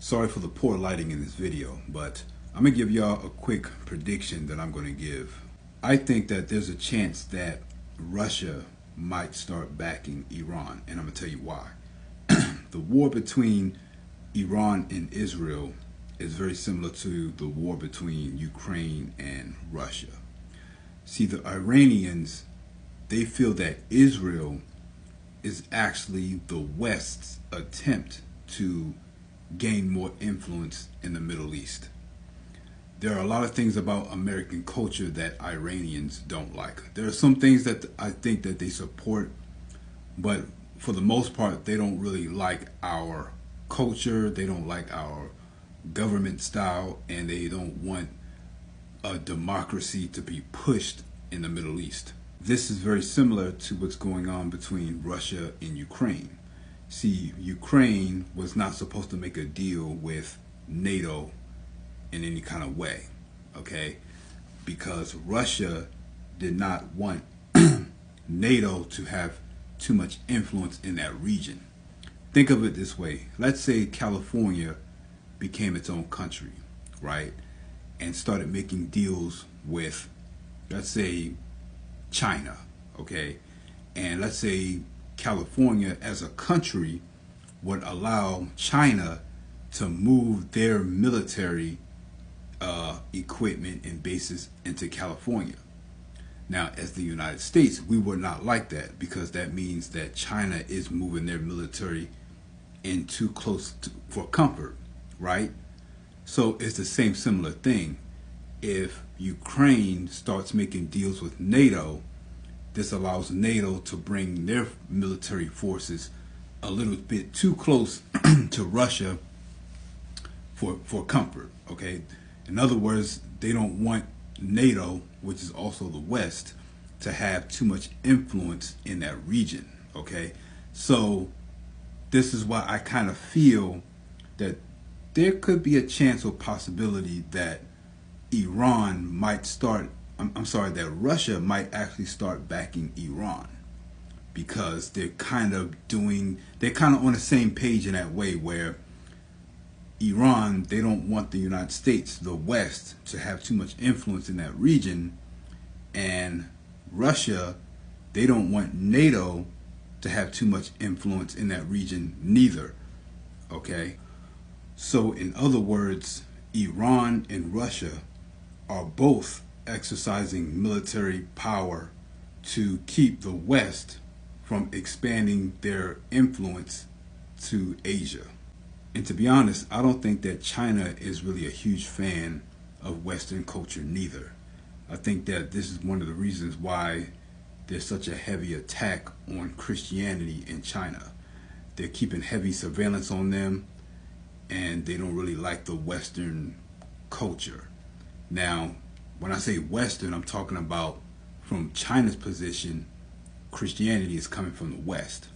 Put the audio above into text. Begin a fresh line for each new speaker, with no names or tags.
Sorry for the poor lighting in this video, but I'm going to give y'all a quick prediction that I'm going to give. I think that there's a chance that Russia might start backing Iran, and I'm going to tell you why. The war between Iran and Israel is very similar to the war between Ukraine and Russia. See, the Iranians, they feel that Israel is actually the West's attempt to gain more influence in the Middle East. There are a lot of things about American culture that Iranians don't like. There are some things that I think that they support, but for the most part, they don't really like our culture, they don't like our government style, and they don't want a democracy to be pushed in the Middle East. This is very similar to what's going on between Russia and Ukraine. See, Ukraine was not supposed to make a deal with NATO in any kind of way, okay? Because Russia did not want NATO to have too much influence in that region. Think of it this way. Let's say California became its own country, right? And started making deals with, let's say, China, okay? And let's say California as a country would allow China to move their military equipment and bases into California. Now, as the United States, we would not like that, because that means that China is moving their military in too close for comfort, right? So it's the same similar thing. If Ukraine starts making deals with NATO, this allows NATO to bring their military forces a little bit too close to Russia for comfort, okay? In other words, they don't want NATO, which is also the West, to have too much influence in that region, okay? So this is why I kind of feel that there could be a chance or possibility that Iran might start, that Russia might actually start backing Iran, because they're kind of on the same page in that way, where Iran, they don't want the United States, the West, to have too much influence in that region, and Russia, they don't want NATO to have too much influence in that region neither, okay? So in other words, Iran and Russia are both exercising military power to keep the West from expanding their influence to Asia. And to be honest, I don't think that China is really a huge fan of Western culture neither. I think that this is one of the reasons why there's such a heavy attack on Christianity in China. They're keeping heavy surveillance on them, and they don't really like the Western culture. Now, when I say Western, I'm talking about from China's position, Christianity is coming from the West.